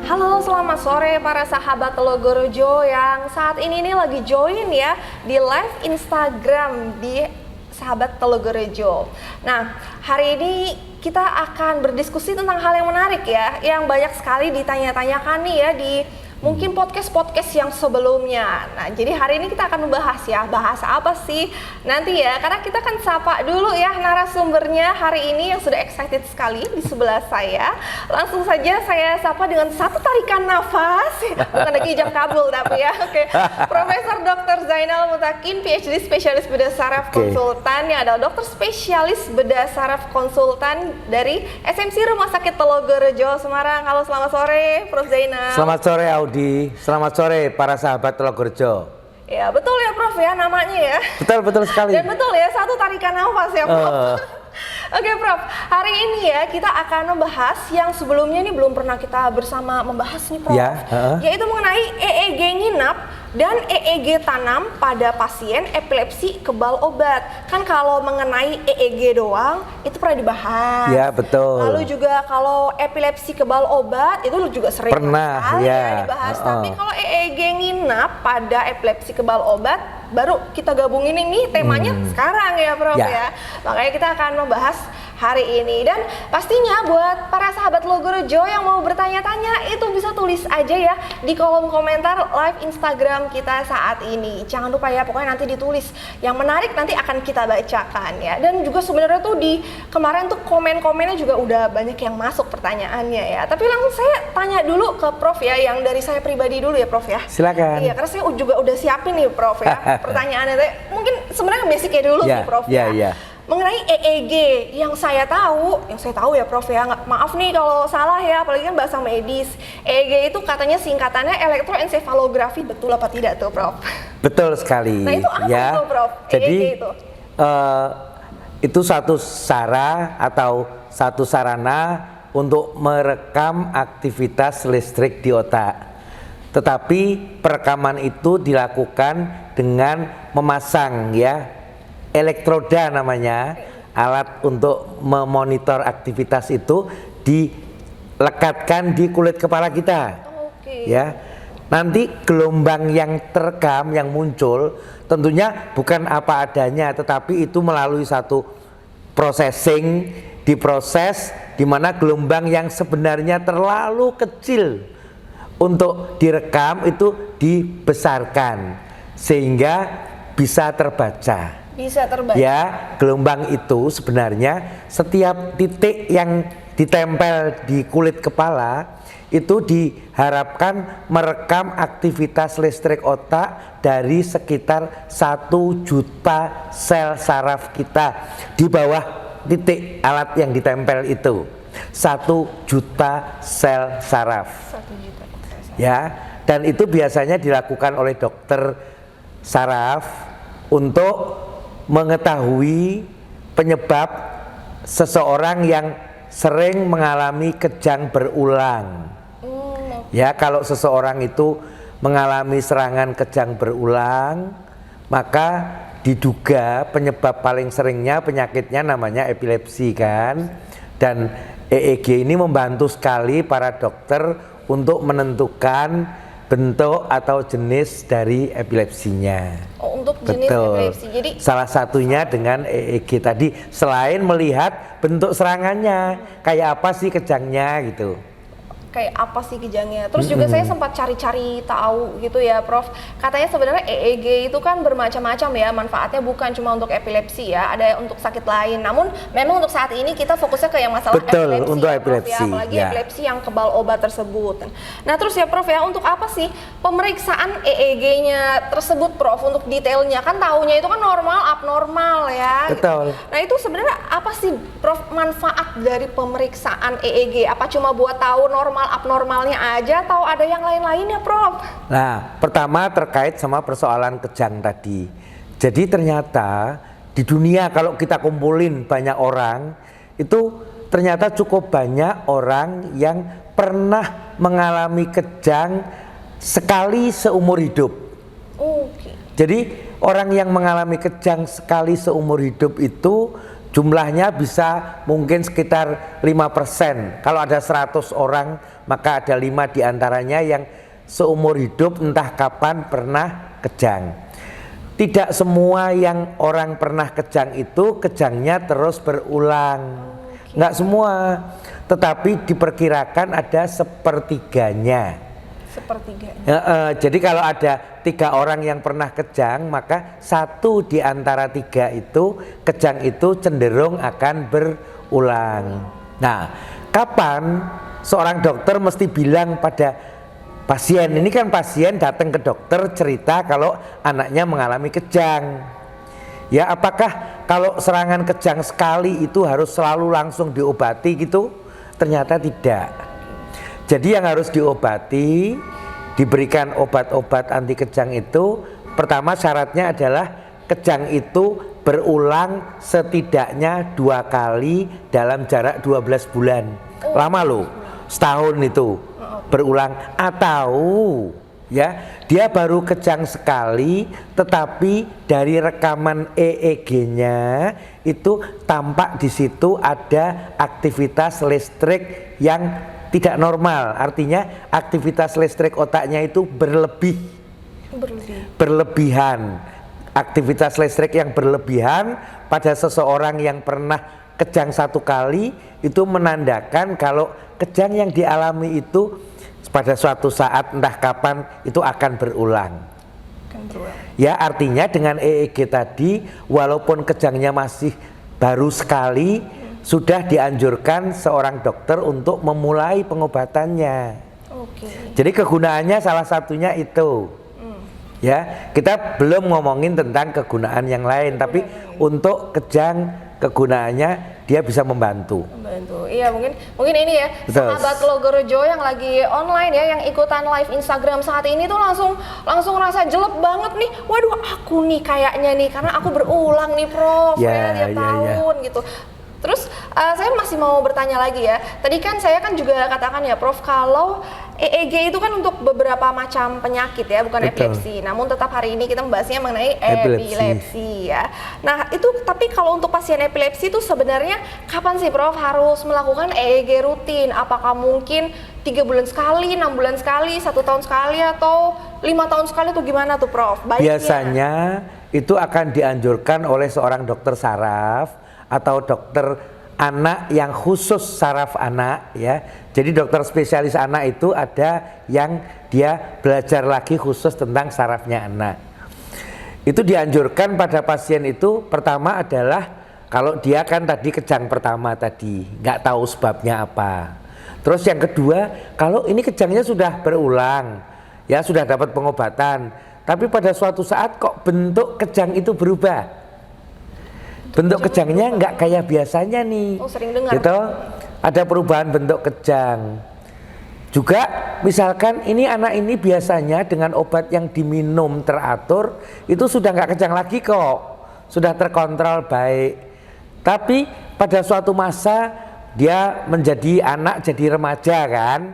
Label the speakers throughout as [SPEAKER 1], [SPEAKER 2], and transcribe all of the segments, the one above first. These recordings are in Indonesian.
[SPEAKER 1] Halo, selamat sore para sahabat Telogorojo yang saat ini nih lagi join ya di live Instagram di sahabat Telogorojo. Nah, hari ini kita akan berdiskusi tentang hal yang menarik ya, yang banyak sekali ditanya-tanyakan nih ya di mungkin podcast-podcast yang sebelumnya. Nah, jadi hari ini kita akan membahas ya, bahas apa sih nanti ya, karena kita kan sapa dulu ya narasumbernya hari ini yang sudah excited sekali di sebelah saya. Langsung saja saya sapa dengan satu tarikan nafas, bukan lagi ijab kabul tapi ya, oke. Profesor Dr. Zainal Mutakin, PhD spesialis bedah saraf konsultan, yang adalah dokter spesialis bedah saraf konsultan dari SMC Rumah Sakit Telogorojo Semarang. Halo, selamat sore Prof. Zainal.
[SPEAKER 2] Selamat sore Audi, selamat sore para sahabat Telogorojo.
[SPEAKER 1] Ya betul ya Prof ya namanya ya.
[SPEAKER 2] Betul sekali.
[SPEAKER 1] Dan betul ya, satu tarikan nafas ya Prof. Oke Prof, hari ini ya kita akan membahas yang sebelumnya ini belum pernah kita bersama membahas nih Prof,
[SPEAKER 2] ya,
[SPEAKER 1] yaitu mengenai EEG nginap dan EEG tanam pada pasien epilepsi kebal obat. Kan kalau mengenai EEG doang itu pernah dibahas.
[SPEAKER 2] Ya betul.
[SPEAKER 1] Lalu juga kalau epilepsi kebal obat itu juga sering sekali ya dibahas. Tapi kalau EEG nginap pada epilepsi kebal obat baru kita gabungin ini temanya sekarang ya Prof ya. Makanya kita akan membahas hari ini, dan pastinya buat para sahabat Telogorojo yang mau bertanya-tanya itu bisa tulis aja ya di kolom komentar live Instagram kita saat ini. Jangan lupa ya, pokoknya nanti ditulis yang menarik, nanti akan kita bacakan ya. Dan juga sebenarnya tuh di kemarin tuh komen-komennya juga udah banyak yang masuk pertanyaannya ya. Tapi langsung saya tanya dulu ke Prof ya, yang dari saya pribadi dulu ya Prof ya.
[SPEAKER 2] Silakan.
[SPEAKER 1] Iya, karena saya juga udah siapin nih Prof ya pertanyaannya. Mungkin sebenarnya basicnya dulu sih Prof ya. Mengenai EEG yang saya tahu ya Prof ya, maaf nih kalau salah ya, apalagi kan bahasa medis. EEG itu katanya singkatannya elektroensefalografi, betul apa tidak tuh Prof?
[SPEAKER 2] Betul sekali.
[SPEAKER 1] Nah itu apa tuh Prof?
[SPEAKER 2] Jadi
[SPEAKER 1] EEG
[SPEAKER 2] itu satu sarana untuk merekam aktivitas listrik di otak. Tetapi perekaman itu dilakukan dengan memasang ya elektroda, namanya alat untuk memonitor aktivitas itu, dilekatkan di kulit kepala kita. Ya, nanti gelombang yang terekam yang muncul tentunya bukan apa adanya, tetapi itu melalui satu processing, diproses, di mana gelombang yang sebenarnya terlalu kecil untuk direkam itu dibesarkan sehingga bisa terbaca. Ya, gelombang itu sebenarnya setiap titik yang ditempel di kulit kepala itu diharapkan merekam aktivitas listrik otak dari sekitar 1 juta sel saraf kita di bawah titik alat yang ditempel itu. 1 juta sel saraf.
[SPEAKER 1] 1 juta.
[SPEAKER 2] Ya, dan itu biasanya dilakukan oleh dokter saraf untuk mengetahui penyebab seseorang yang sering mengalami kejang berulang. Ya, kalau seseorang itu mengalami serangan kejang berulang, maka diduga penyebab paling seringnya penyakitnya namanya epilepsi kan. Dan EEG ini membantu sekali para dokter untuk menentukan bentuk atau jenis dari epilepsinya.
[SPEAKER 1] Untuk jenis epilepsi. Jadi
[SPEAKER 2] salah satunya dengan EEG tadi, selain melihat bentuk serangannya, kayak apa sih kejangnya gitu.
[SPEAKER 1] Kayak apa sih kejangnya. Terus juga saya sempat cari-cari tahu gitu ya Prof. Katanya sebenarnya EEG itu kan bermacam-macam ya manfaatnya, bukan cuma untuk epilepsi ya, ada untuk sakit lain. Namun memang untuk saat ini kita fokusnya ke yang masalah epilepsi.
[SPEAKER 2] Untuk
[SPEAKER 1] ya,
[SPEAKER 2] epilepsi.
[SPEAKER 1] Prof, ya. Apalagi epilepsi yang kebal obat tersebut. Nah terus ya Prof ya, untuk apa sih pemeriksaan EEG-nya tersebut Prof? Untuk detailnya kan tahunya itu kan normal, abnormal ya.
[SPEAKER 2] Betul.
[SPEAKER 1] Nah itu sebenarnya apa sih Prof manfaat dari pemeriksaan EEG? Apa cuma buat tahu normal abnormalnya aja atau ada yang lain-lainnya Prof?
[SPEAKER 2] Nah, pertama terkait sama persoalan kejang tadi. Jadi ternyata di dunia kalau kita kumpulin banyak orang, itu ternyata cukup banyak orang yang pernah mengalami kejang sekali seumur hidup. Jadi orang yang mengalami kejang sekali seumur hidup itu jumlahnya bisa mungkin sekitar 5%. Kalau ada 100 orang, maka ada 5 diantaranya yang seumur hidup entah kapan pernah kejang. Tidak semua yang orang pernah kejang itu kejangnya terus berulang. Nggak semua, tetapi diperkirakan ada sepertiganya. Jadi kalau ada 3 orang yang pernah kejang, maka 1 di antara 3 itu kejang itu cenderung akan berulang. Nah, kapan seorang dokter mesti bilang pada pasien, ini kan pasien datang ke dokter cerita kalau anaknya mengalami kejang. Ya, apakah kalau serangan kejang sekali itu harus selalu langsung diobati gitu? Ternyata tidak. Jadi yang harus diobati, diberikan obat-obat anti kejang itu, pertama syaratnya adalah kejang itu berulang setidaknya 2 kali dalam jarak 12 bulan. Lama loh, setahun itu berulang. Atau ya, dia baru kejang sekali, tetapi dari rekaman EEG-nya itu tampak di situ ada aktivitas listrik yang tidak normal. Artinya aktivitas listrik otaknya itu berlebihan. Aktivitas listrik yang berlebihan pada seseorang yang pernah kejang 1 kali itu menandakan kalau kejang yang dialami itu pada suatu saat entah kapan itu akan berulang. Ya, artinya dengan EEG tadi walaupun kejangnya masih baru sekali, sudah dianjurkan seorang dokter untuk memulai pengobatannya. Jadi kegunaannya salah satunya itu. Ya, kita belum ngomongin tentang kegunaan yang lain, tapi untuk kejang kegunaannya dia bisa membantu.
[SPEAKER 1] Iya, mungkin ini ya, sahabat Logorojo yang lagi online ya, yang ikutan live Instagram saat ini tuh langsung rasa jelek banget nih. Waduh, aku nih kayaknya nih, karena aku berulang nih Prof, tiap tahun gitu. Terus saya masih mau bertanya lagi ya. Tadi kan saya kan juga katakan ya Prof, kalau EEG itu kan untuk beberapa macam penyakit ya, bukan epilepsi. Namun tetap hari ini kita membahasnya mengenai epilepsi ya. Nah itu, tapi kalau untuk pasien epilepsi itu sebenarnya kapan sih Prof harus melakukan EEG rutin? Apakah mungkin 3 bulan sekali, 6 bulan sekali, 1 tahun sekali, atau 5 tahun sekali, tuh gimana tuh Prof? Baiknya?
[SPEAKER 2] Biasanya itu akan dianjurkan oleh seorang dokter saraf atau dokter anak yang khusus saraf anak ya. Jadi dokter spesialis anak itu ada yang dia belajar lagi khusus tentang sarafnya anak. Itu dianjurkan pada pasien itu pertama adalah kalau dia kan tadi kejang pertama tadi, nggak tahu sebabnya apa. Terus yang kedua, kalau ini kejangnya sudah berulang, ya sudah dapat pengobatan, tapi pada suatu saat kok bentuk kejang itu berubah. Bentuk kejangnya nggak kayak biasanya nih,
[SPEAKER 1] sering dengar.
[SPEAKER 2] Gitu. Ada perubahan bentuk kejang. Juga misalkan ini anak ini biasanya dengan obat yang diminum teratur itu sudah nggak kejang lagi kok, sudah terkontrol baik. Tapi pada suatu masa dia menjadi anak, jadi remaja kan.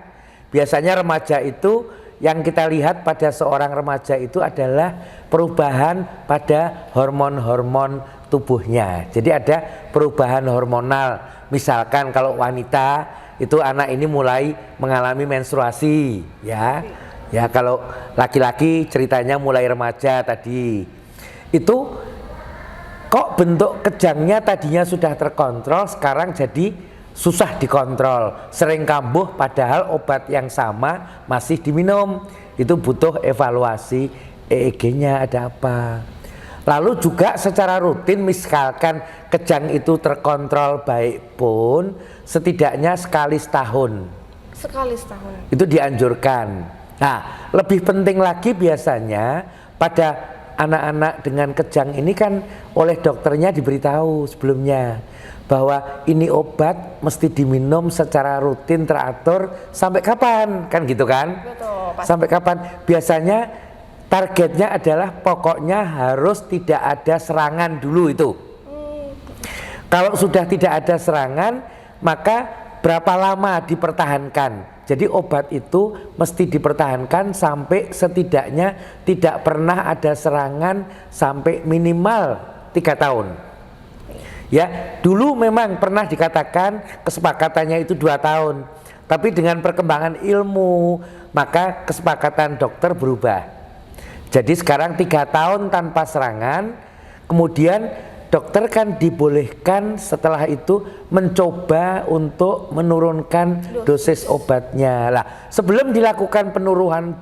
[SPEAKER 2] Biasanya remaja itu yang kita lihat pada seorang remaja itu adalah perubahan pada hormon-hormon tubuhnya. Jadi ada perubahan hormonal. Misalkan kalau wanita itu anak ini mulai mengalami menstruasi ya. Ya, kalau laki-laki ceritanya mulai remaja tadi. Itu kok bentuk kejangnya tadinya sudah terkontrol, sekarang jadi susah dikontrol, sering kambuh padahal obat yang sama masih diminum. Itu butuh evaluasi EEG-nya ada apa. Lalu juga secara rutin misalkan kejang itu terkontrol baik pun setidaknya sekali setahun. Itu dianjurkan. Nah, lebih penting lagi biasanya pada anak-anak dengan kejang ini kan oleh dokternya diberitahu sebelumnya bahwa ini obat mesti diminum secara rutin teratur sampai kapan, kan gitu kan?
[SPEAKER 1] Betul, pasti.
[SPEAKER 2] Sampai kapan? Biasanya targetnya adalah pokoknya harus tidak ada serangan dulu itu. Kalau sudah tidak ada serangan, maka berapa lama dipertahankan? Jadi obat itu mesti dipertahankan sampai setidaknya tidak pernah ada serangan sampai minimal 3 tahun. Ya, dulu memang pernah dikatakan kesepakatannya itu 2 tahun. Tapi dengan perkembangan ilmu, maka kesepakatan dokter berubah. Jadi sekarang 3 tahun tanpa serangan, kemudian dokter kan dibolehkan setelah itu mencoba untuk menurunkan dosis obatnya. Lah, sebelum dilakukan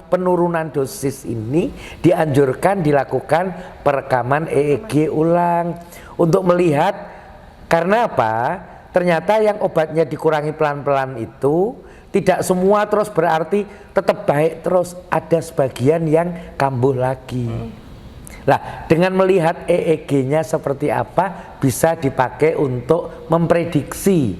[SPEAKER 2] penurunan dosis ini dianjurkan dilakukan perekaman EEG ulang untuk melihat, karena apa? Ternyata yang obatnya dikurangi pelan-pelan itu tidak semua terus berarti tetap baik terus, ada sebagian yang kambuh lagi. Nah, dengan melihat EEG-nya seperti apa bisa dipakai untuk memprediksi.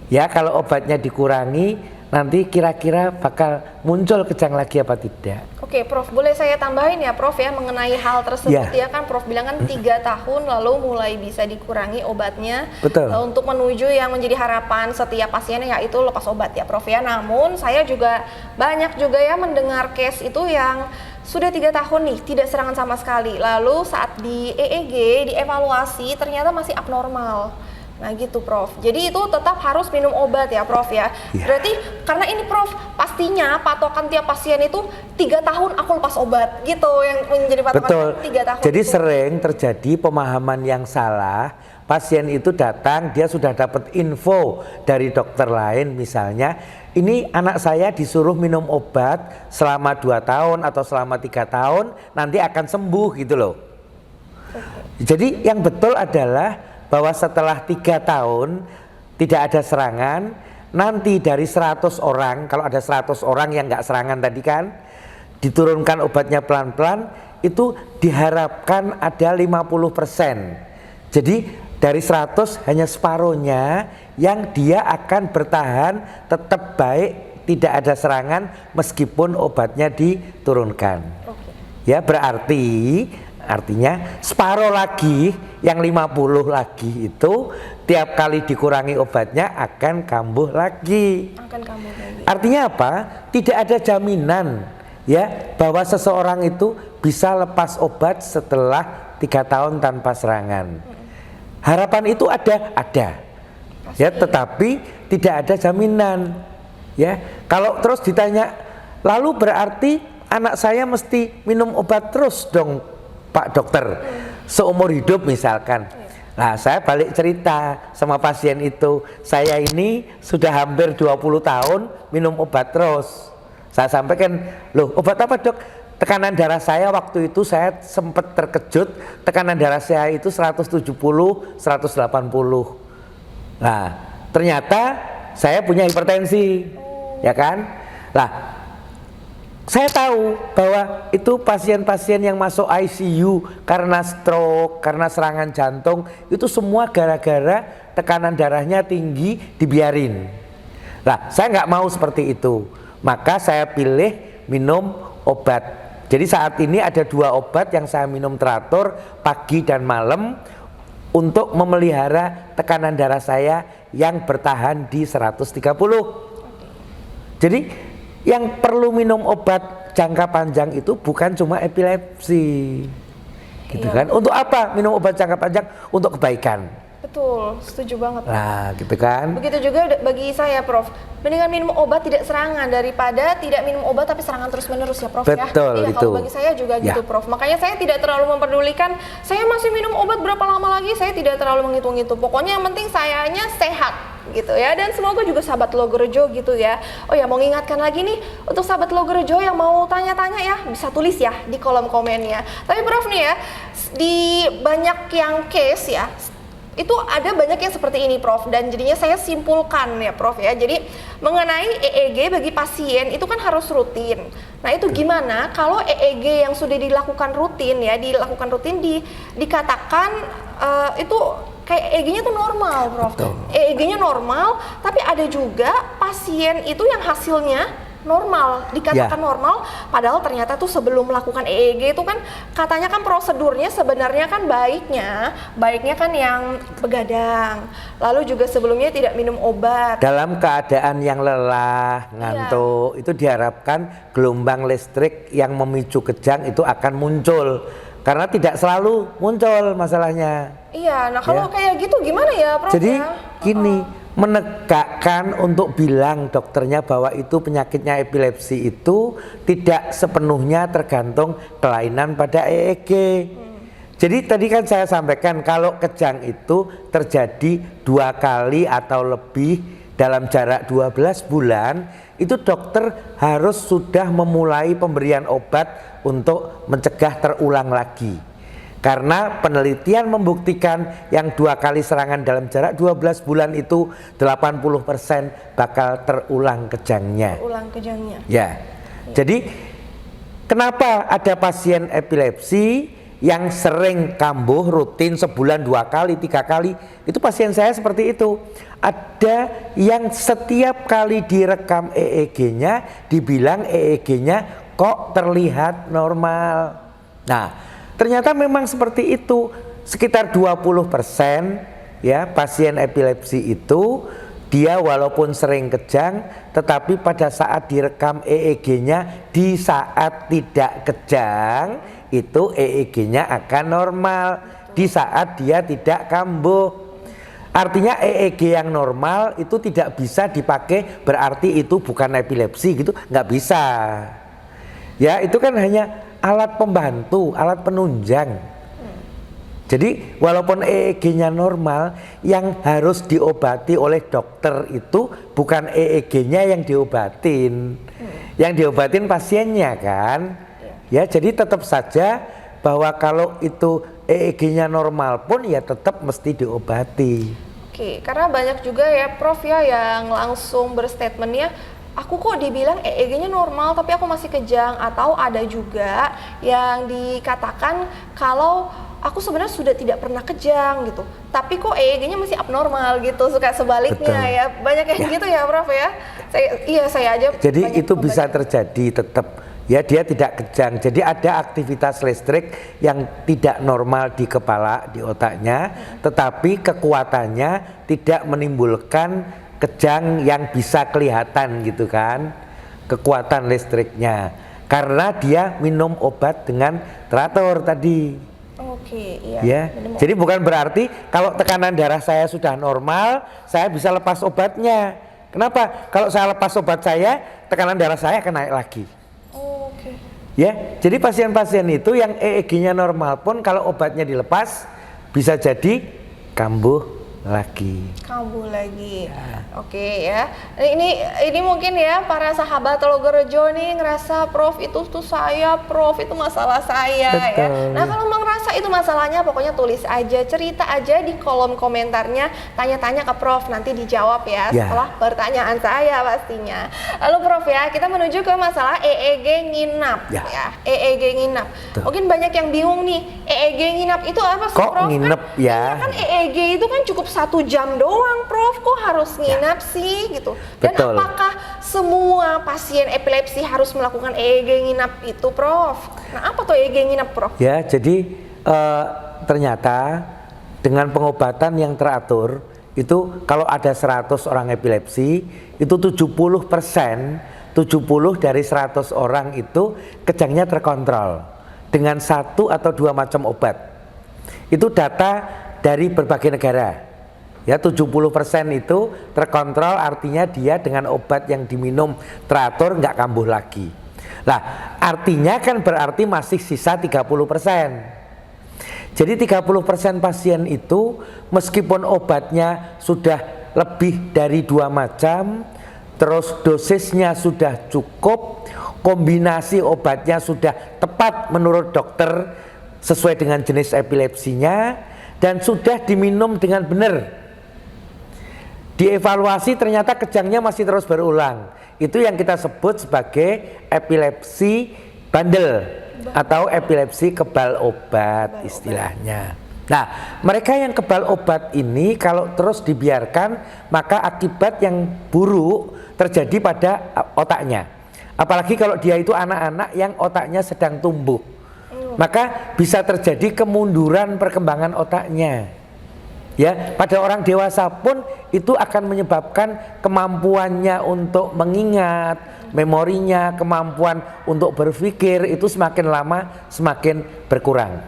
[SPEAKER 2] Ya, kalau obatnya dikurangi nanti kira-kira bakal muncul kejang lagi apa tidak.
[SPEAKER 1] Oke, Prof, boleh saya tambahin ya, Prof, ya, mengenai hal tersebut. Ya kan Prof bilang kan 3 tahun lalu mulai bisa dikurangi obatnya.
[SPEAKER 2] Betul.
[SPEAKER 1] Untuk menuju yang menjadi harapan setiap pasiennya, yaitu lepas obat ya, Prof, ya. Namun saya juga banyak juga ya mendengar case itu yang sudah 3 tahun nih tidak serangan sama sekali, lalu saat di EEG dievaluasi ternyata masih abnormal. Nah gitu Prof, jadi itu tetap harus minum obat ya Prof ya. Berarti karena ini Prof, pastinya patokan tiap pasien itu 3 tahun aku lepas obat gitu yang menjadi patokan.
[SPEAKER 2] Betul.
[SPEAKER 1] 3 tahun.
[SPEAKER 2] Jadi
[SPEAKER 1] itu
[SPEAKER 2] sering terjadi pemahaman yang salah. Pasien itu datang, dia sudah dapat info dari dokter lain, misalnya ini anak saya disuruh minum obat selama 2 tahun atau selama 3 tahun nanti akan sembuh gitu loh. Jadi yang betul adalah bahwa setelah 3 tahun tidak ada serangan, nanti dari 100 orang, kalau ada 100 orang yang nggak serangan tadi kan, diturunkan obatnya pelan-pelan, itu diharapkan ada 50%. Jadi dari 100 hanya separuhnya yang dia akan bertahan tetap baik, tidak ada serangan meskipun obatnya diturunkan. Ya, artinya separuh lagi, yang 50 lagi itu tiap kali dikurangi obatnya akan kambuh lagi. Artinya apa? Tidak ada jaminan ya bahwa seseorang itu bisa lepas obat setelah 3 tahun tanpa serangan. Harapan itu ada. Ya, tetapi tidak ada jaminan. Ya, kalau terus ditanya, lalu berarti anak saya mesti minum obat terus dong, Pak Dokter, seumur hidup misalkan. Nah, saya balik cerita sama pasien itu, saya ini sudah hampir 20 tahun minum obat terus. Saya sampaikan, loh obat apa Dok? Tekanan darah saya waktu itu saya sempat terkejut, tekanan darah saya itu 170, 180. Nah, ternyata saya punya hipertensi, ya kan? Nah, saya tahu bahwa itu pasien-pasien yang masuk ICU karena stroke, karena serangan jantung, itu semua gara-gara tekanan darahnya tinggi dibiarin. Nah, saya nggak mau seperti itu, maka saya pilih minum obat. Jadi saat ini ada 2 obat yang saya minum teratur pagi dan malam untuk memelihara tekanan darah saya yang bertahan di 130. Jadi yang perlu minum obat jangka panjang itu bukan cuma epilepsi, gitu kan? Untuk apa minum obat jangka panjang? Untuk kebaikan.
[SPEAKER 1] Betul, setuju banget.
[SPEAKER 2] Nah, gitu kan?
[SPEAKER 1] Begitu juga bagi saya, Prof. Mendingan minum obat tidak serangan daripada tidak minum obat tapi serangan terus-menerus ya, Prof.
[SPEAKER 2] Betul,
[SPEAKER 1] ya. Iya, kalau bagi saya juga gitu, Prof. Makanya saya tidak terlalu memperdulikan saya masih minum obat berapa lama lagi, saya tidak terlalu menghitung itu. Pokoknya yang penting sayanya sehat gitu ya. Dan semoga juga sahabat Logorejo gitu ya. Oh ya, mau ngingatkan lagi nih untuk sahabat Logorejo yang mau tanya-tanya ya, bisa tulis ya di kolom komennya. Tapi Prof nih ya, di banyak yang case ya, itu ada banyak yang seperti ini Prof, dan jadinya saya simpulkan ya Prof ya. Jadi mengenai EEG bagi pasien itu kan harus rutin. Nah itu gimana kalau EEG yang sudah dilakukan rutin ya, dikatakan itu kayak EEG-nya tuh normal Prof. EEG-nya normal, tapi ada juga pasien itu yang hasilnya normal, dikatakan normal, padahal ternyata tuh sebelum melakukan EEG itu kan katanya kan prosedurnya sebenarnya kan baiknya kan yang begadang, lalu juga sebelumnya tidak minum obat.
[SPEAKER 2] Dalam keadaan yang lelah, ngantuk, itu diharapkan gelombang listrik yang memicu kejang itu akan muncul, karena tidak selalu muncul masalahnya.
[SPEAKER 1] Iya, nah kalau
[SPEAKER 2] Ya.
[SPEAKER 1] kayak gitu gimana ya Prof
[SPEAKER 2] Jadi
[SPEAKER 1] ya?
[SPEAKER 2] gini, menegakkan untuk bilang dokternya bahwa itu penyakitnya epilepsi itu tidak sepenuhnya tergantung kelainan pada EEG. Jadi tadi kan saya sampaikan kalau kejang itu terjadi 2 kali atau lebih dalam jarak 12 bulan, itu dokter harus sudah memulai pemberian obat untuk mencegah terulang lagi. Karena penelitian membuktikan yang 2 kali serangan dalam jarak 12 bulan itu 80% bakal terulang kejangnya.
[SPEAKER 1] Ulang kejangnya.
[SPEAKER 2] Ya. Jadi kenapa ada pasien epilepsi yang sering kambuh rutin sebulan 2 kali, 3 kali, itu pasien saya seperti itu. Ada yang setiap kali direkam EEG-nya dibilang EEG-nya kok terlihat normal. Nah, ternyata memang seperti itu. Sekitar 20% ya pasien epilepsi itu dia walaupun sering kejang, tetapi pada saat direkam EEG-nya di saat tidak kejang itu EEG-nya akan normal di saat dia tidak kambuh. Artinya EEG yang normal itu tidak bisa dipakai berarti itu bukan epilepsi gitu, nggak bisa. Ya itu kan hanya alat pembantu, alat penunjang. Jadi walaupun EEG-nya normal, yang harus diobati oleh dokter itu bukan EEG-nya yang diobatin, yang diobatin pasiennya kan. Ya jadi tetap saja bahwa kalau itu EEG-nya normal pun ya tetap mesti diobati.
[SPEAKER 1] Oke, karena banyak juga ya Prof ya yang langsung berstatementnya, aku kok dibilang EEG-nya normal tapi aku masih kejang, atau ada juga yang dikatakan kalau aku sebenarnya sudah tidak pernah kejang gitu, tapi kok EEG-nya masih abnormal gitu, suka sebaliknya.
[SPEAKER 2] Betul.
[SPEAKER 1] Ya banyak yang gitu ya Prof ya. Saya aja.
[SPEAKER 2] Jadi
[SPEAKER 1] banyak
[SPEAKER 2] itu bisa
[SPEAKER 1] membaca.
[SPEAKER 2] terjadi tetap ya, dia tidak kejang. Jadi ada aktivitas listrik yang tidak normal di kepala, di otaknya, tetapi kekuatannya tidak menimbulkan kejang yang bisa kelihatan gitu kan, kekuatan listriknya, karena dia minum obat dengan teratur tadi.
[SPEAKER 1] Oke, iya.
[SPEAKER 2] Ya, jadi bukan berarti kalau tekanan darah saya sudah normal, saya bisa lepas obatnya. Kenapa? Kalau saya lepas obat saya, tekanan darah saya akan naik lagi.
[SPEAKER 1] Oke.
[SPEAKER 2] Ya, jadi pasien-pasien itu yang EEG-nya normal pun kalau obatnya dilepas bisa jadi kambuh lagi.
[SPEAKER 1] Kambuh lagi. Oke ya. Ini mungkin ya para sahabat Logorejo nih ngerasa Prof itu tuh saya, Prof itu masalah saya ya.
[SPEAKER 2] Betul.
[SPEAKER 1] Nah, kalau ngerasa itu masalahnya pokoknya tulis aja, cerita aja di kolom komentarnya, tanya-tanya ke Prof, nanti dijawab ya setelah pertanyaan saya pastinya. Lalu Prof ya, kita menuju ke masalah EEG nginap ya. EEG nginap.
[SPEAKER 2] Betul.
[SPEAKER 1] Mungkin banyak yang bingung nih, EEG nginap itu apa sih
[SPEAKER 2] Kok
[SPEAKER 1] Prof?
[SPEAKER 2] nginep
[SPEAKER 1] kan,
[SPEAKER 2] ya?
[SPEAKER 1] Kan EEG itu kan cukup 1 jam doang Prof, kok harus nginap sih gitu. Dan
[SPEAKER 2] Betul.
[SPEAKER 1] apakah semua pasien epilepsi harus melakukan EEG nginap itu Prof? Nah, apa tuh EEG nginap Prof?
[SPEAKER 2] Ya, jadi ternyata dengan pengobatan yang teratur itu kalau ada 100 orang epilepsi itu 70% 70 dari 100 orang itu kejangnya terkontrol dengan 1 atau 2 macam obat. Itu data dari berbagai negara. Ya, 70% itu terkontrol, artinya dia dengan obat yang diminum teratur nggak kambuh lagi. Nah, artinya kan berarti masih sisa 30%. Jadi 30% pasien itu meskipun obatnya sudah lebih dari 2 macam, terus dosisnya sudah cukup, kombinasi obatnya sudah tepat menurut dokter sesuai dengan jenis epilepsinya, dan sudah diminum dengan benar. Dievaluasi ternyata kejangnya masih terus berulang. Itu yang kita sebut sebagai epilepsi bandel atau epilepsi kebal obat istilahnya. Nah, mereka yang kebal obat ini kalau terus dibiarkan, maka akibat yang buruk terjadi pada otaknya. Apalagi kalau dia itu anak-anak yang otaknya sedang tumbuh, maka bisa terjadi kemunduran perkembangan otaknya. Ya, pada orang dewasa pun itu akan menyebabkan kemampuannya untuk mengingat, memorinya, kemampuan untuk berpikir itu semakin lama semakin berkurang.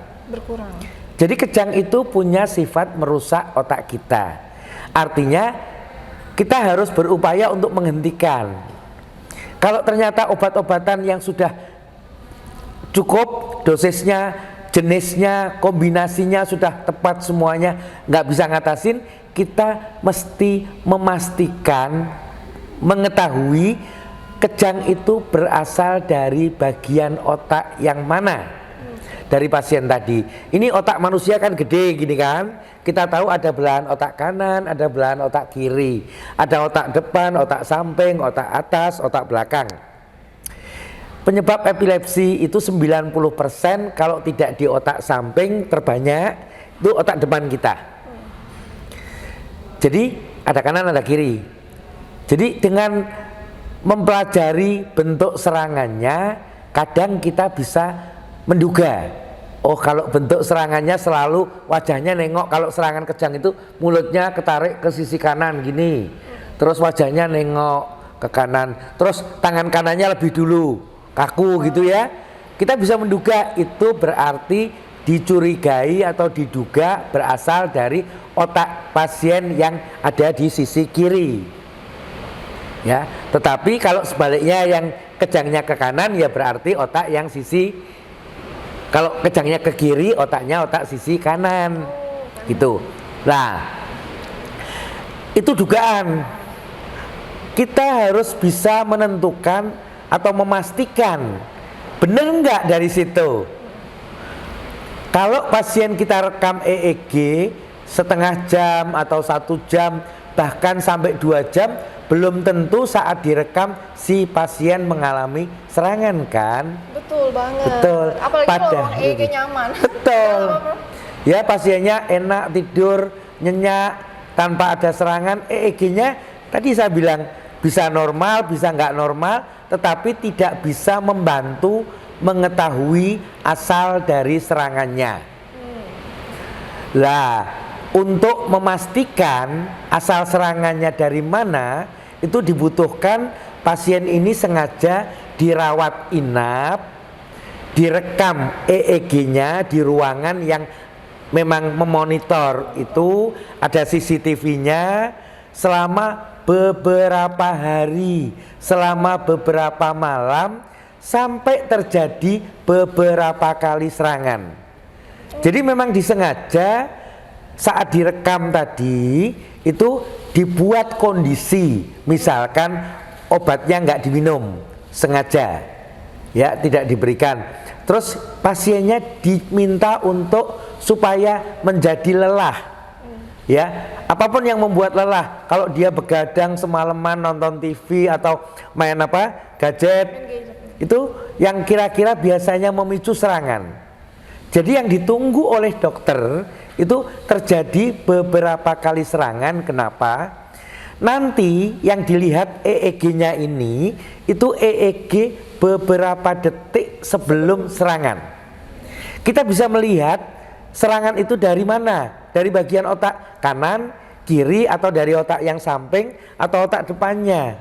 [SPEAKER 2] Jadi kejang itu punya sifat merusak otak kita. Artinya kita harus berupaya untuk menghentikan. Kalau ternyata obat-obatan yang sudah cukup dosisnya, jenisnya, kombinasinya sudah tepat semuanya, nggak bisa ngatasin, kita mesti memastikan, mengetahui kejang itu berasal dari bagian otak yang mana dari pasien tadi. Ini otak manusia kan gede gini kan, kita tahu ada belahan otak kanan, ada belahan otak kiri, ada otak depan, otak samping, otak atas, otak belakang. Penyebab epilepsi itu 90% kalau tidak di otak samping terbanyak itu otak depan kita. Jadi ada kanan ada kiri. Jadi dengan mempelajari bentuk serangannya, kadang kita bisa menduga, oh kalau bentuk serangannya selalu wajahnya nengok, kalau serangan kejang itu mulutnya ketarik ke sisi kanan gini, terus wajahnya nengok ke kanan, terus tangan kanannya lebih dulu kaku gitu ya. Kita bisa menduga itu berarti dicurigai atau diduga berasal dari otak pasien yang ada di sisi kiri. Ya, tetapi kalau sebaliknya yang kejangnya ke kanan ya berarti otak yang sisi, kalau kejangnya ke kiri otaknya otak sisi kanan gitu. Nah, itu dugaan. Kita harus bisa menentukan atau memastikan benar enggak dari situ. Kalau pasien kita rekam EEG setengah jam atau 1 jam bahkan sampai 2 jam, belum tentu saat direkam si pasien mengalami serangan kan?
[SPEAKER 1] Betul banget.
[SPEAKER 2] Betul.
[SPEAKER 1] Apalagi
[SPEAKER 2] Pada
[SPEAKER 1] kalau ruang EEG nyaman.
[SPEAKER 2] Betul. Ya, pasiennya enak tidur, nyenyak tanpa ada serangan, EEG-nya tadi saya bilang bisa normal, bisa nggak normal, tetapi tidak bisa membantu mengetahui asal dari serangannya. Lah, untuk memastikan asal serangannya dari mana, itu dibutuhkan pasien ini sengaja dirawat inap, direkam EEG-nya di ruangan yang memang memonitor itu, ada CCTV-nya selama beberapa hari, selama beberapa malam, sampai terjadi beberapa kali serangan. Jadi memang disengaja saat direkam tadi itu dibuat kondisi, misalkan obatnya nggak diminum sengaja, ya tidak diberikan. Terus pasiennya diminta untuk supaya menjadi lelah, ya apapun yang membuat lelah. Kalau dia begadang semalaman nonton TV atau main gadget, itu yang kira-kira biasanya memicu serangan. Jadi yang ditunggu oleh dokter itu terjadi beberapa kali serangan. Kenapa? Nanti yang dilihat EEG-nya ini itu EEG beberapa detik sebelum serangan. Kita bisa melihat serangan itu dari mana? Dari bagian otak kanan, kiri, atau dari otak yang samping atau otak depannya.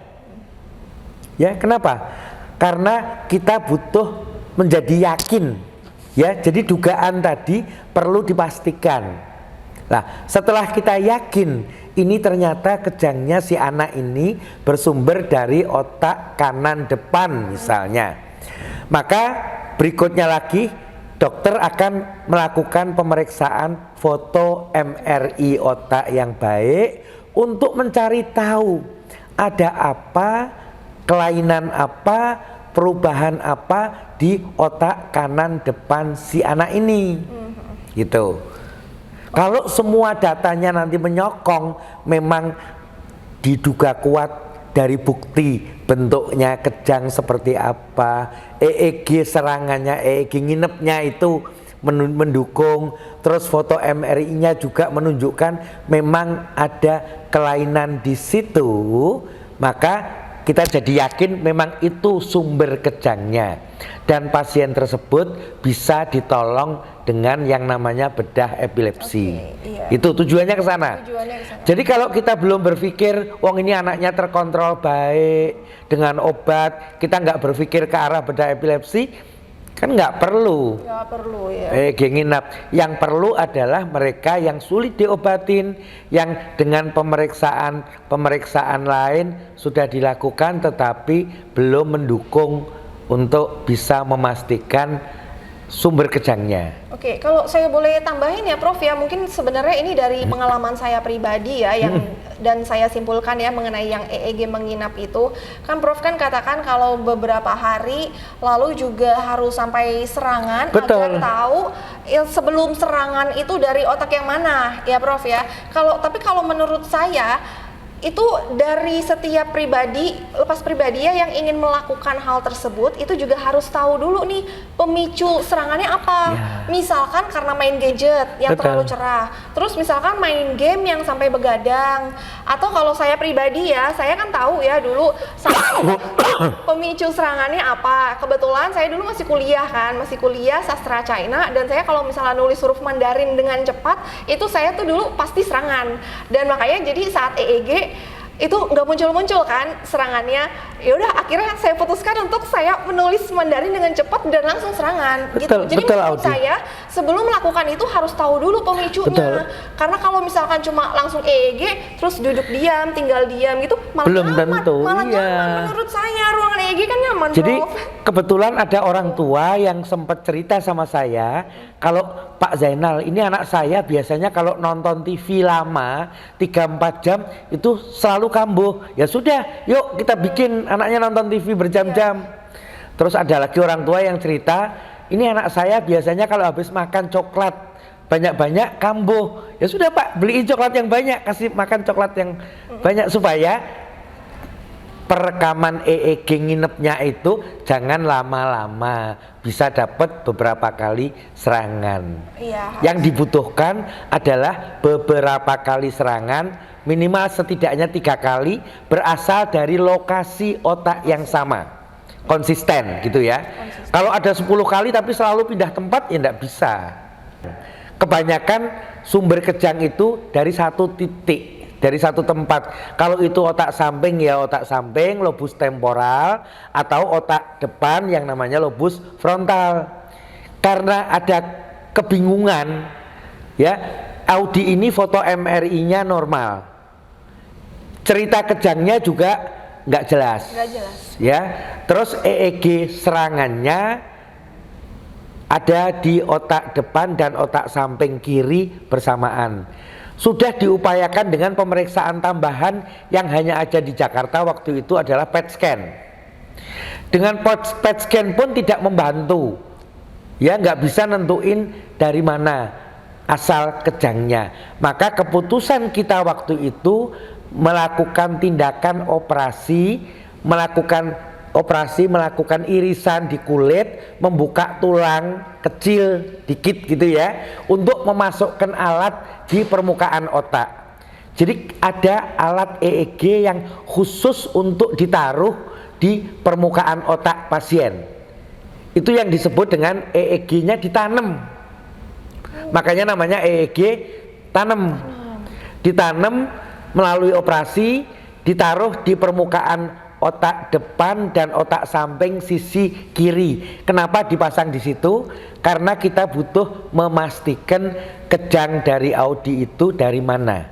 [SPEAKER 2] Ya, kenapa? Karena kita butuh menjadi yakin. Ya, jadi dugaan tadi perlu dipastikan. Nah, setelah kita yakin ini ternyata kejangnya si anak ini bersumber dari otak kanan depan misalnya, maka berikutnya lagi dokter akan melakukan pemeriksaan foto MRI otak yang baik untuk mencari tahu ada apa, kelainan apa, perubahan apa di otak kanan depan si anak ini, gitu. Kalau semua datanya nanti menyokong, memang diduga kuat dari bukti bentuknya kejang seperti apa, EEG serangannya, EEG nginepnya itu mendukung, terus foto MRI-nya juga menunjukkan memang ada kelainan di situ, maka kita jadi yakin memang itu sumber kejangnya, dan pasien tersebut bisa ditolong dengan yang namanya bedah epilepsi.
[SPEAKER 1] Iya.
[SPEAKER 2] Itu tujuannya ke sana. Jadi kalau kita belum berpikir, wong ini anaknya terkontrol baik dengan obat, kita nggak berpikir ke arah bedah epilepsi, Kan nggak perlu.
[SPEAKER 1] Nggak perlu ya.
[SPEAKER 2] EEG nginap. Yang perlu adalah mereka yang sulit diobatin, yang dengan pemeriksaan lain sudah dilakukan tetapi belum mendukung untuk bisa memastikan sumber kejangnya.
[SPEAKER 1] Oke, kalau saya boleh tambahin ya Prof ya, mungkin sebenarnya ini dari pengalaman saya pribadi ya, yang dan saya simpulkan ya mengenai yang EEG menginap itu, kan Prof kan katakan kalau beberapa hari lalu juga harus sampai serangan.
[SPEAKER 2] Betul.
[SPEAKER 1] Agar tahu ya, sebelum serangan itu dari otak yang mana ya Prof ya. Tapi kalau menurut saya itu dari setiap pribadi, lepas pribadi ya, yang ingin melakukan hal tersebut itu juga harus tahu dulu nih pemicu serangannya apa.
[SPEAKER 2] Ya.
[SPEAKER 1] Misalkan karena main gadget yang
[SPEAKER 2] Betul.
[SPEAKER 1] terlalu cerah, terus misalkan main game yang sampai begadang, atau kalau saya pribadi ya, saya kan tahu ya dulu sampai pemicu serangannya apa. Kebetulan saya dulu masih kuliah sastra China, dan saya kalau misalnya nulis huruf Mandarin dengan cepat itu saya tuh dulu pasti serangan, dan makanya jadi saat EEG itu nggak muncul-muncul kan serangannya. Ya udah akhirnya saya putuskan untuk saya menulis Mandarin dengan cepat dan langsung serangan.
[SPEAKER 2] Betul,
[SPEAKER 1] gitu. Jadi
[SPEAKER 2] betul,
[SPEAKER 1] menurut
[SPEAKER 2] Audi.
[SPEAKER 1] saya sebelum melakukan itu harus tahu dulu pemicunya.
[SPEAKER 2] Betul.
[SPEAKER 1] Karena kalau misalkan cuma langsung EEG terus duduk diam, tinggal diam gitu malah
[SPEAKER 2] Belum
[SPEAKER 1] nyaman,
[SPEAKER 2] tentu,
[SPEAKER 1] malah
[SPEAKER 2] iya.
[SPEAKER 1] nyaman. Menurut saya ruangan EEG kan nyaman.
[SPEAKER 2] Jadi
[SPEAKER 1] Prof.
[SPEAKER 2] kebetulan ada orang tua yang sempat cerita sama saya, kalau Pak Zainal, ini anak saya biasanya kalau nonton TV lama 3-4 jam itu selalu kambuh. Ya sudah, yuk kita bikin anaknya nonton TV berjam-jam. Terus ada lagi orang tua yang cerita, ini anak saya biasanya kalau habis makan coklat banyak-banyak kambuh. Ya sudah Pak, beliin coklat yang banyak, kasih makan coklat yang banyak supaya perekaman EEG nginepnya itu jangan lama-lama, bisa dapat beberapa kali serangan.
[SPEAKER 1] Iya.
[SPEAKER 2] Yang dibutuhkan adalah beberapa kali serangan, minimal setidaknya 3 kali, berasal dari lokasi otak yang sama, konsisten gitu ya. Kalau ada 10 kali tapi selalu pindah tempat ya enggak bisa. Kebanyakan sumber kejang itu dari satu titik, dari satu tempat. Kalau itu otak samping ya otak samping, lobus temporal, atau otak depan yang namanya lobus frontal. Karena ada kebingungan ya, Audi ini foto MRI-nya normal, cerita kejangnya juga nggak jelas.
[SPEAKER 1] Nggak jelas.
[SPEAKER 2] Ya, terus EEG serangannya ada di otak depan dan otak samping kiri bersamaan. Sudah diupayakan dengan pemeriksaan tambahan yang hanya ada di Jakarta waktu itu adalah PET scan. Dengan PET scan pun tidak membantu. Ya, nggak bisa nentuin dari mana asal kejangnya. Maka keputusan kita waktu itu melakukan tindakan operasi, melakukan irisan di kulit, membuka tulang kecil dikit gitu ya, untuk memasukkan alat di permukaan otak. Jadi ada alat EEG yang khusus untuk ditaruh di permukaan otak pasien. Itu yang disebut dengan EEG-nya ditanam. Makanya namanya EEG tanam. Ditanam melalui operasi, ditaruh di permukaan otak depan dan otak samping sisi kiri. Kenapa dipasang di situ? Karena kita butuh memastikan kejang dari Audi itu dari mana.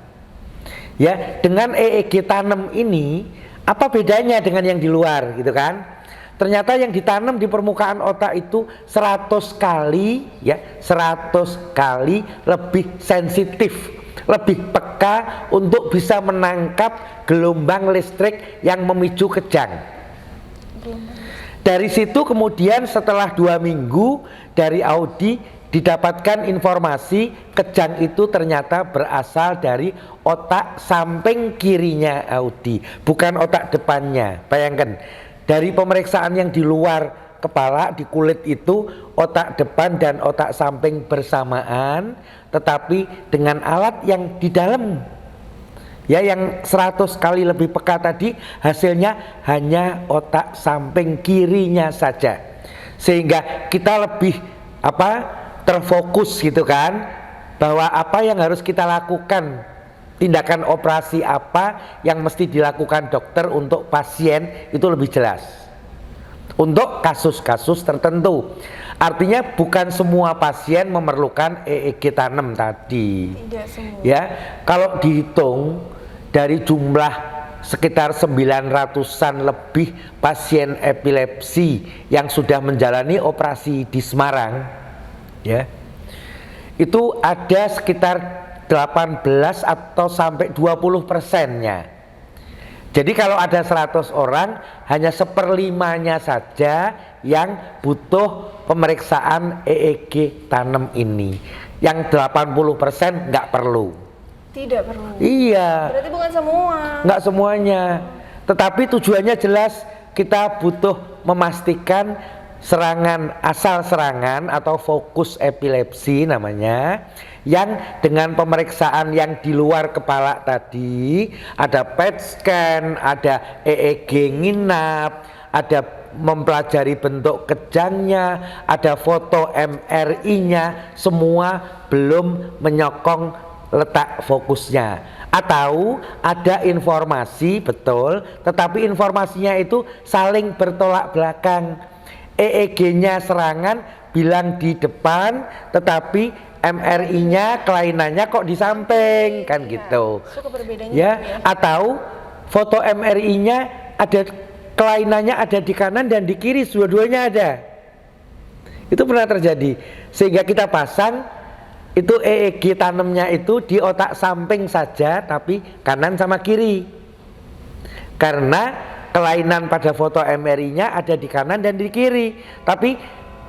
[SPEAKER 2] Ya, dengan EEG tanam ini apa bedanya dengan yang di luar gitu kan? Ternyata yang ditanam di permukaan otak itu 100 kali ya, 100 kali lebih sensitif, lebih peka untuk bisa menangkap gelombang listrik yang memicu kejang. Dari situ kemudian setelah 2 minggu dari Audi didapatkan informasi kejang itu ternyata berasal dari otak samping kirinya Audi, bukan otak depannya. Bayangkan, dari pemeriksaan yang di luar kepala, di kulit itu otak depan dan otak samping bersamaan, tetapi dengan alat yang di dalam ya, yang 100 kali lebih peka tadi, hasilnya hanya otak samping kirinya saja, sehingga kita lebih terfokus gitu kan, bahwa apa yang harus kita lakukan, tindakan operasi apa yang mesti dilakukan dokter untuk pasien itu lebih jelas untuk kasus-kasus tertentu. Artinya bukan semua pasien memerlukan EEG tanam tadi.
[SPEAKER 1] Tidak semua.
[SPEAKER 2] Ya, kalau dihitung dari jumlah sekitar 900-an lebih pasien epilepsi yang sudah menjalani operasi di Semarang, ya, itu ada sekitar 18 atau sampai 20%-nya. Jadi kalau ada 100 orang, hanya 1/5-nya saja yang butuh pemeriksaan EEG tanam ini. Yang 80% nggak perlu.
[SPEAKER 1] Tidak perlu.
[SPEAKER 2] Iya.
[SPEAKER 1] Berarti bukan semua.
[SPEAKER 2] Nggak semuanya. Tetapi tujuannya jelas, kita butuh memastikan asal serangan atau fokus epilepsi namanya, yang dengan pemeriksaan yang di luar kepala tadi, ada PET scan, ada EEG nginap, ada mempelajari bentuk kejangnya, ada foto MRI-nya, semua belum menyokong letak fokusnya. Atau ada informasi betul, tetapi informasinya itu saling bertolak belakang. EEG-nya serangan bilang di depan, tetapi MRI-nya kelainannya kok di samping, kan gitu.
[SPEAKER 1] Suka berbedanya
[SPEAKER 2] Ya,
[SPEAKER 1] gitu ya.
[SPEAKER 2] atau foto MRI-nya ada kelainannya ada di kanan dan di kiri, dua-duanya ada. Itu pernah terjadi. Sehingga kita pasang itu EEG tanamnya itu di otak samping saja, tapi kanan sama kiri. Karena kelainan pada foto MRI-nya ada di kanan dan di kiri. Tapi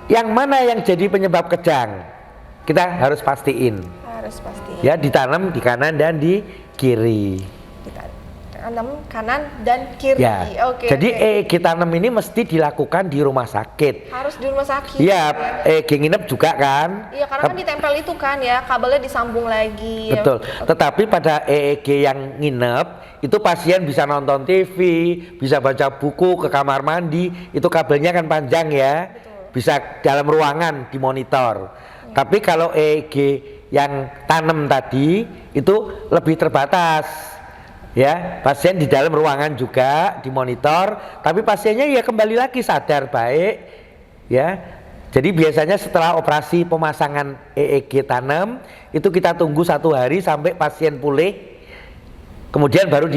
[SPEAKER 2] yang mana yang jadi penyebab kejang? Kita harus pastiin.
[SPEAKER 1] Harus pasti.
[SPEAKER 2] Ya, ditanam di kanan dan di kiri.
[SPEAKER 1] Tanam kanan dan kiri.
[SPEAKER 2] Ya.
[SPEAKER 1] Oke.
[SPEAKER 2] Jadi
[SPEAKER 1] oke.
[SPEAKER 2] EEG tanam ini mesti dilakukan di rumah sakit.
[SPEAKER 1] Harus di rumah sakit.
[SPEAKER 2] Iya, EEG nginep juga kan?
[SPEAKER 1] Iya, karena kan ditempel itu kan ya, kabelnya disambung lagi.
[SPEAKER 2] Betul. Tetapi pada EEG yang nginep itu pasien bisa nonton TV, bisa baca buku ke kamar mandi, itu kabelnya kan panjang ya.
[SPEAKER 1] Betul.
[SPEAKER 2] Bisa dalam ruangan dimonitor. Tapi kalau EEG yang tanam tadi itu lebih terbatas. Ya, pasien di dalam ruangan juga dimonitor, tapi pasiennya ya kembali lagi sadar baik, ya. Jadi biasanya setelah operasi pemasangan EEG tanam itu kita tunggu 1 hari sampai pasien pulih, kemudian baru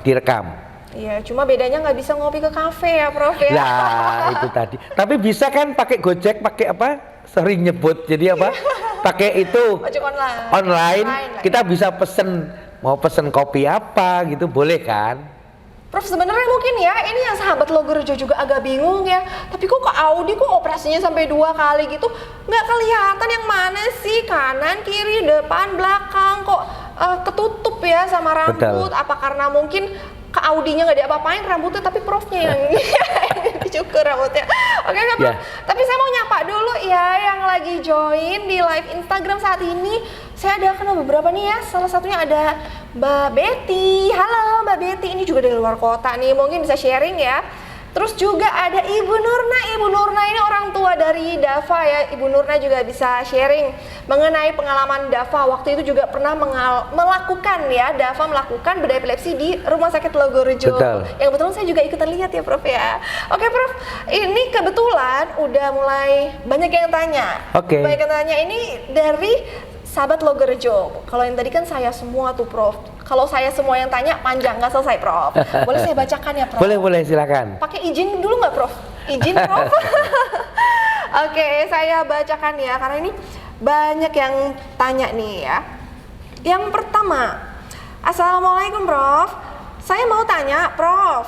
[SPEAKER 2] direkam.
[SPEAKER 1] Iya, cuma bedanya nggak bisa ngopi ke kafe ya, Prof ya.
[SPEAKER 2] Nah, itu tadi. Tapi bisa kan pakai Gojek, pakai apa? Sering nyebut. Jadi apa? Pakai itu
[SPEAKER 1] Ojek online.
[SPEAKER 2] online.
[SPEAKER 1] Lah
[SPEAKER 2] Kita
[SPEAKER 1] ya.
[SPEAKER 2] bisa mau pesen kopi apa gitu, boleh kan?
[SPEAKER 1] Prof, sebenarnya mungkin ya ini yang sahabat Logorejo juga agak bingung ya. Tapi kok Audi kok operasinya sampai 2 kali gitu, nggak kelihatan yang mana sih, kanan, kiri, depan, belakang, kok ketutup ya sama rambut.
[SPEAKER 2] Betul.
[SPEAKER 1] Apa karena mungkin ke Audinya nggak diapa-apain rambutnya, tapi Profnya yang dicukur rambutnya. Oke kan, Prof?
[SPEAKER 2] Ya.
[SPEAKER 1] Tapi saya mau nyapa dulu ya yang lagi join di live Instagram saat ini. Saya ada kenal beberapa nih ya, salah satunya ada Mbak Betty. Halo Mbak Betty, ini juga dari luar kota nih, mungkin bisa sharing ya. Terus juga ada Ibu Nurna. Ibu Nurna ini orang tua dari Dava ya. Ibu Nurna juga bisa sharing mengenai pengalaman Dava. Waktu itu juga pernah melakukan ya, Dava melakukan bedah epilepsi di Rumah Sakit Logorejo.
[SPEAKER 2] Betul.
[SPEAKER 1] Yang kebetulan saya juga ikutan lihat ya, Prof ya. Oke, Prof. Ini kebetulan udah mulai banyak yang tanya.
[SPEAKER 2] Oke.
[SPEAKER 1] Banyak yang tanya ini dari sahabat Logorejo. Kalau yang tadi kan saya semua tuh, Prof. Kalau saya semua yang tanya panjang nggak selesai, Prof. Boleh saya bacakan ya, Prof?
[SPEAKER 2] Boleh silakan.
[SPEAKER 1] Pakai izin dulu nggak, Prof? Izin, Prof? Oke, saya bacakan ya, karena ini banyak yang tanya nih ya. Yang pertama, Assalamualaikum, Prof. Saya mau tanya, Prof.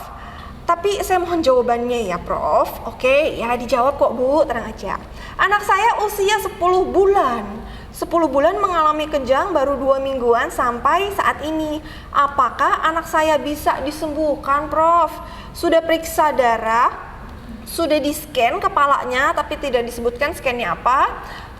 [SPEAKER 1] Tapi saya mohon jawabannya ya, Prof. Oke, ya dijawab kok, Bu, tenang aja. Anak saya usia 10 bulan. 10 bulan mengalami kejang baru 2 mingguan sampai saat ini. Apakah anak saya bisa disembuhkan, Prof? Sudah periksa darah, sudah di-scan kepalanya tapi tidak disebutkan scan-nya apa.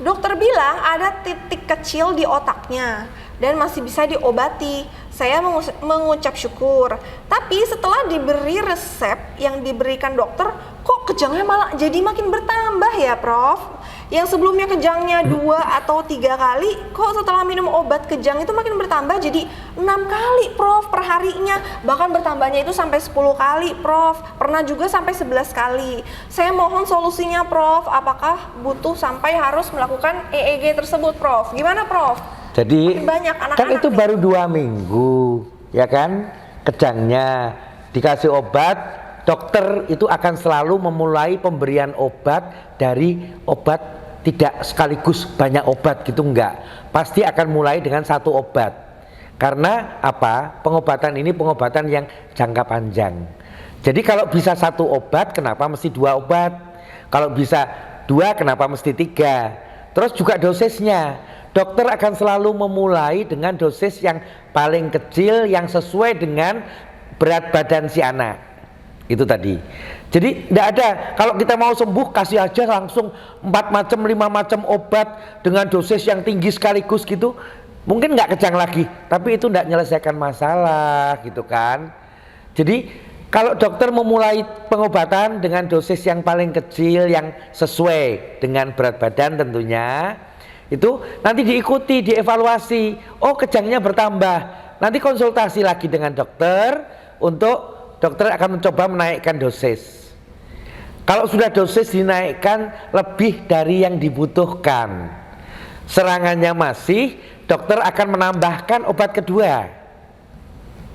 [SPEAKER 1] Dokter bilang ada titik kecil di otaknya dan masih bisa diobati. Saya mengucap syukur. Tapi setelah diberi resep yang diberikan dokter, kok kejangnya malah jadi makin bertambah ya, Prof? Yang sebelumnya kejangnya 2 atau 3 kali, kok setelah minum obat kejang itu makin bertambah jadi 6 kali, Prof, per harinya. Bahkan bertambahnya itu sampai 10 kali, Prof. Pernah juga sampai 11 kali. Saya mohon solusinya, Prof. Apakah butuh sampai harus melakukan EEG tersebut, Prof? Gimana, Prof?
[SPEAKER 2] Jadi
[SPEAKER 1] Makin banyak anak-anak
[SPEAKER 2] kan itu
[SPEAKER 1] nih.
[SPEAKER 2] baru 2 minggu, ya kan? Kejangnya dikasih obat, dokter itu akan selalu memulai pemberian obat dari obat tidak sekaligus banyak obat gitu, enggak. Pasti akan mulai dengan 1 obat. Karena apa? Pengobatan ini pengobatan yang jangka panjang. Jadi kalau bisa 1 obat, kenapa mesti 2 obat? Kalau bisa 2, kenapa mesti 3? Terus juga dosisnya. Dokter akan selalu memulai dengan dosis yang paling kecil yang sesuai dengan berat badan si anak. Itu tadi. Jadi tidak ada, kalau kita mau sembuh kasih aja langsung 4 macam 5 macam obat dengan dosis yang tinggi sekaligus gitu. Mungkin nggak kejang lagi, tapi itu tidak menyelesaikan masalah gitu kan. Jadi kalau dokter memulai pengobatan dengan dosis yang paling kecil yang sesuai dengan berat badan tentunya, itu nanti diikuti, dievaluasi. Oh, kejangnya bertambah. Nanti konsultasi lagi dengan dokter untuk dokter akan mencoba menaikkan dosis. Kalau sudah dosis dinaikkan lebih dari yang dibutuhkan, serangannya masih, dokter akan menambahkan obat kedua,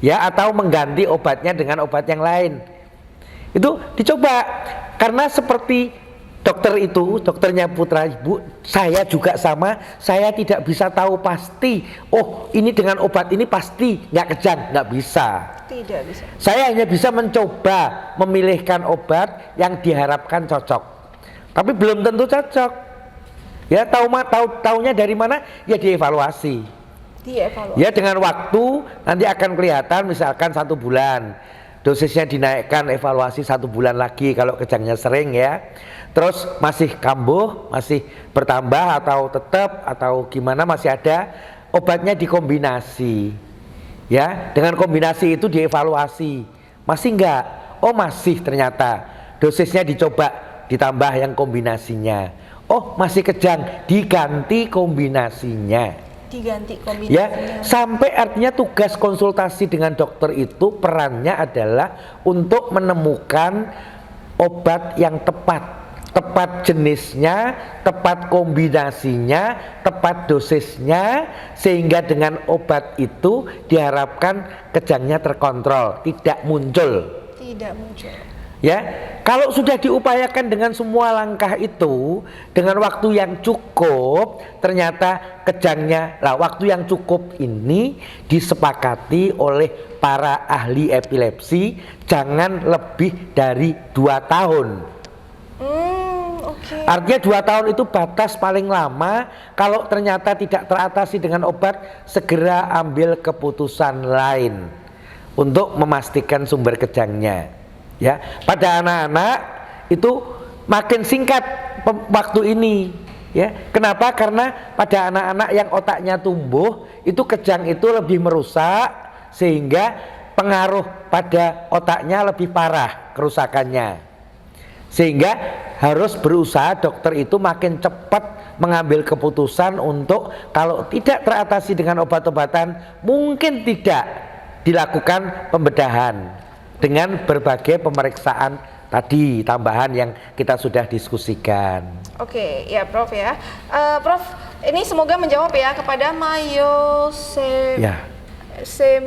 [SPEAKER 2] ya, atau mengganti obatnya dengan obat yang lain. Itu dicoba, karena seperti dokter itu, dokternya Putra Ibu, saya juga sama, saya tidak bisa tahu pasti, oh ini dengan obat ini pasti nggak kejang, nggak bisa.
[SPEAKER 1] Tidak bisa.
[SPEAKER 2] Saya hanya bisa mencoba memilihkan obat yang diharapkan cocok, tapi belum tentu cocok. Ya, taunya dari mana? Ya dievaluasi.
[SPEAKER 1] Dievaluasi.
[SPEAKER 2] Ya, dengan waktu nanti akan kelihatan, misalkan 1 bulan dosisnya dinaikkan, evaluasi 1 bulan lagi kalau kejangnya sering ya. Terus masih kambuh, masih bertambah atau tetap atau gimana, masih ada, obatnya dikombinasi. Ya, dengan kombinasi itu dievaluasi. Masih enggak? Oh, masih ternyata. Dosisnya dicoba ditambah yang kombinasinya. Oh, masih kejang, diganti kombinasinya.
[SPEAKER 1] Diganti kombinasinya.
[SPEAKER 2] Ya, sampai artinya tugas konsultasi dengan dokter itu perannya adalah untuk menemukan obat yang tepat jenisnya, tepat kombinasinya, tepat dosisnya, sehingga dengan obat itu diharapkan kejangnya terkontrol, tidak muncul.
[SPEAKER 1] Tidak muncul.
[SPEAKER 2] Ya, kalau sudah diupayakan dengan semua langkah itu dengan waktu yang cukup, ternyata kejangnya, lah waktu yang cukup ini disepakati oleh para ahli epilepsi jangan lebih dari 2 tahun.
[SPEAKER 1] Okay.
[SPEAKER 2] Artinya 2 tahun itu batas paling lama. Kalau ternyata tidak teratasi dengan obat, segera ambil keputusan lain untuk memastikan sumber kejangnya. Ya, pada anak-anak itu makin singkat waktu ini. Ya, kenapa? Karena pada anak-anak yang otaknya tumbuh itu kejang itu lebih merusak, sehingga pengaruh pada otaknya lebih parah kerusakannya. Sehingga harus berusaha dokter itu makin cepat mengambil keputusan untuk kalau tidak teratasi dengan obat-obatan, mungkin tidak dilakukan pembedahan dengan berbagai pemeriksaan tadi tambahan yang kita sudah diskusikan.
[SPEAKER 1] Oke, ya Prof ya. Prof, ini semoga menjawab ya kepada Mayo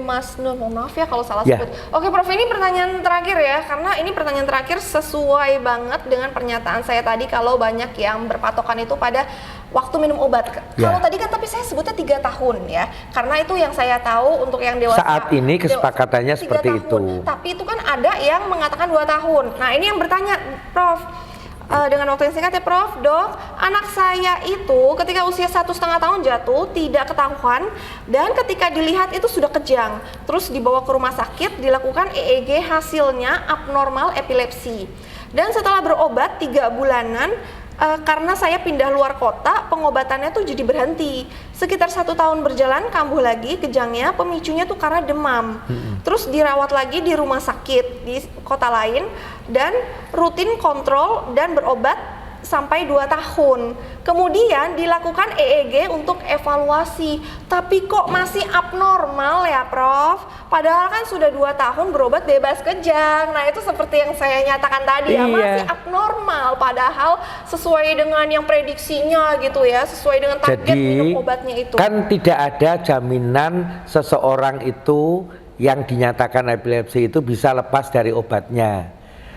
[SPEAKER 1] Mas Nur, mohon maaf ya kalau salah sebut. Oke Prof, ini pertanyaan terakhir ya, karena ini pertanyaan terakhir sesuai banget dengan pernyataan saya tadi kalau banyak yang berpatokan itu pada waktu minum obat. Kalau tadi kan tapi saya sebutnya 3 tahun ya, karena itu yang saya tahu untuk yang dewasa.
[SPEAKER 2] Saat ini kesepakatannya seperti
[SPEAKER 1] tahun.
[SPEAKER 2] itu.
[SPEAKER 1] Tapi itu kan ada yang mengatakan 2 tahun. Nah ini yang bertanya Prof, dengan waktu yang singkat ya Prof, Dok, anak saya itu ketika usia 1,5 tahun jatuh tidak ketahuan, dan ketika dilihat itu sudah kejang, terus dibawa ke rumah sakit, dilakukan EEG, hasilnya abnormal epilepsi, dan setelah berobat 3 bulanan karena saya pindah luar kota, pengobatannya tuh jadi berhenti. Sekitar 1 tahun berjalan, kambuh lagi kejangnya, pemicunya tuh karena demam. Terus dirawat lagi di rumah sakit di kota lain dan rutin kontrol dan berobat sampai 2 tahun. Kemudian dilakukan EEG untuk evaluasi. Tapi kok masih abnormal ya, Prof? Padahal kan sudah 2 tahun berobat bebas kejang. Nah, itu seperti yang saya nyatakan tadi ya,
[SPEAKER 2] Iya.
[SPEAKER 1] masih abnormal. Padahal sesuai dengan yang prediksinya gitu ya, sesuai dengan target minum obatnya itu.
[SPEAKER 2] Kan tidak ada jaminan seseorang itu yang dinyatakan epilepsi itu bisa lepas dari obatnya.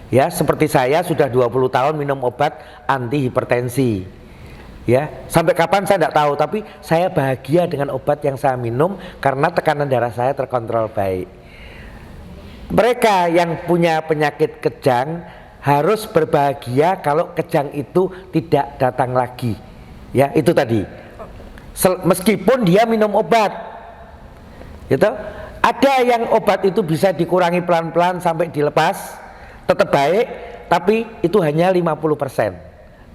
[SPEAKER 2] Ya, seperti saya sudah 20 tahun minum obat anti hipertensi. Ya, sampai kapan saya tidak tahu, tapi saya bahagia dengan obat yang saya minum karena tekanan darah saya terkontrol baik. Mereka yang punya penyakit kejang harus berbahagia kalau kejang itu tidak datang lagi. Ya, itu tadi. Meskipun dia minum obat. Gitu. Ada yang obat itu bisa dikurangi pelan-pelan sampai dilepas, tetap baik, tapi itu hanya 50%.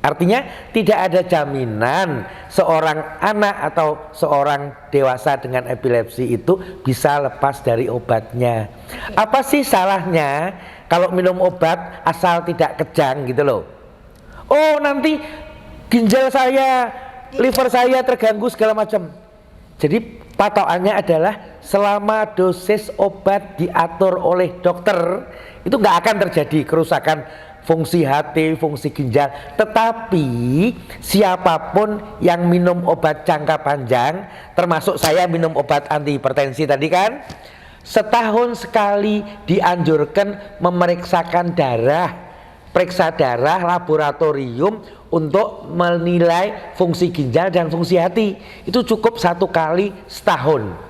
[SPEAKER 2] Artinya tidak ada jaminan seorang anak atau seorang dewasa dengan epilepsi itu bisa lepas dari obatnya. Apa sih salahnya kalau minum obat asal tidak kejang gitu loh? Oh, nanti ginjal saya, liver saya terganggu segala macam. Jadi patokannya adalah selama dosis obat diatur oleh dokter, itu nggak akan terjadi kerusakan fungsi hati, fungsi ginjal. Tetapi siapapun yang minum obat jangka panjang, termasuk saya minum obat anti hipertensi tadi kan, setahun sekali dianjurkan memeriksakan darah, periksa darah laboratorium untuk menilai fungsi ginjal dan fungsi hati. Itu cukup 1 kali setahun.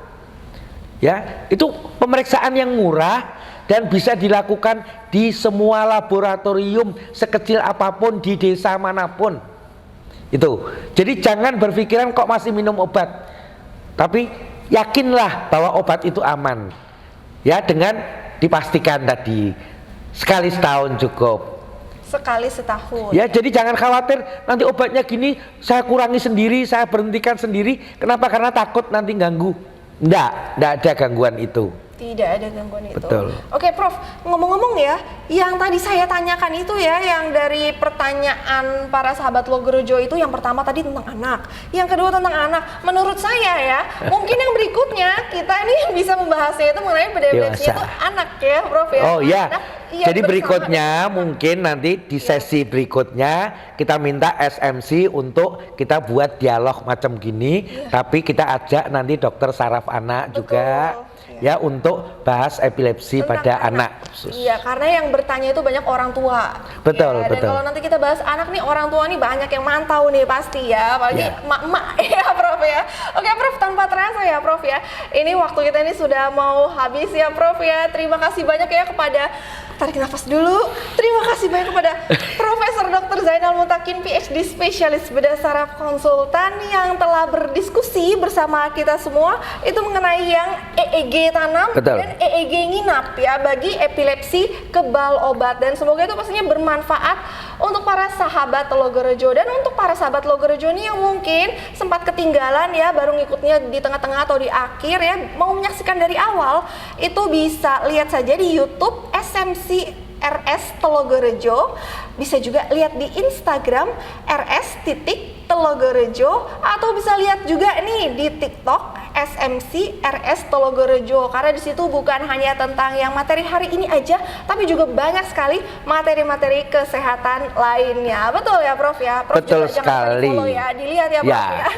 [SPEAKER 2] Ya, itu pemeriksaan yang murah dan bisa dilakukan di semua laboratorium sekecil apapun di desa manapun. Itu. Jadi jangan berpikiran kok masih minum obat. Tapi yakinlah bahwa obat itu aman. Ya, dengan dipastikan tadi sekali setahun cukup.
[SPEAKER 1] Sekali setahun.
[SPEAKER 2] Ya, jadi jangan khawatir nanti obatnya gini, saya kurangi sendiri, saya berhentikan sendiri. Kenapa? Karena takut nanti ganggu. Enggak ada gangguan itu.
[SPEAKER 1] Tidak ada gangguan itu.
[SPEAKER 2] Betul.
[SPEAKER 1] Oke, Prof, ngomong-ngomong ya, yang tadi saya tanyakan itu ya, yang dari pertanyaan para sahabat Logorejo itu, yang pertama tadi tentang anak, yang kedua tentang anak. Menurut saya ya, mungkin yang berikutnya kita ini bisa membahasnya itu mengenai epilepsi itu anak ya, Prof ya.
[SPEAKER 2] Oh iya.
[SPEAKER 1] Iya,
[SPEAKER 2] jadi berikutnya mungkin nanti di sesi berikutnya kita minta SMC untuk kita buat dialog macam gini, tapi kita ajak nanti dokter saraf anak juga. Ya, untuk bahas epilepsi
[SPEAKER 1] tentang
[SPEAKER 2] pada anak.
[SPEAKER 1] Iya, karena yang bertanya itu banyak orang tua.
[SPEAKER 2] Betul,
[SPEAKER 1] ya, dan
[SPEAKER 2] betul.
[SPEAKER 1] kalau nanti kita bahas anak nih, orang tua nih banyak yang mantau nih pasti ya, apalagi emak-emak ya, Prof ya. Oke, Prof, tanpa terasa ya, Prof ya. Ini waktu kita ini sudah mau habis ya, Prof ya. Terima kasih banyak ya kepada, tarik nafas dulu. Terima kasih banyak kepada Profesor Dr. Zainal Mutakin, PhD spesialis bedah saraf konsultan yang telah berdiskusi bersama kita semua itu mengenai yang EEG tanam dan EEG nginap ya bagi epilepsi kebal obat, dan semoga itu pastinya bermanfaat untuk para sahabat Logorejo dan untuk para sahabat Logorejo ini yang mungkin sempat ketinggalan ya, baru ngikutnya di tengah-tengah atau di akhir ya, mau menyaksikan dari awal itu bisa lihat saja di YouTube SMC RS Logorejo, bisa juga lihat di Instagram rs.Logorejo, atau bisa lihat juga nih di TikTok SMC RS Logorejo, karena di situ bukan hanya tentang yang materi hari ini aja, tapi juga banyak sekali materi-materi kesehatan lainnya. Betul ya, Prof ya? Prof
[SPEAKER 2] betul
[SPEAKER 1] juga jangan lupa di-follow ya, dilihat ya, Prof ya.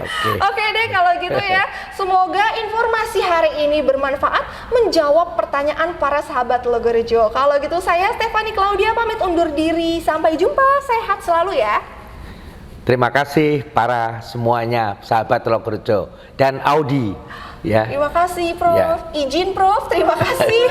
[SPEAKER 1] Oke deh kalau gitu ya. Semoga informasi hari ini bermanfaat menjawab pertanyaan para sahabat Logorejo. Kalau gitu saya Stefani Claudia pamit undur diri. Sampai jumpa, sehat selalu ya.
[SPEAKER 2] Terima kasih para semuanya sahabat Logorejo dan Audi ya.
[SPEAKER 1] Terima kasih, Prof.
[SPEAKER 2] Ya.
[SPEAKER 1] Izin, Prof. Terima kasih.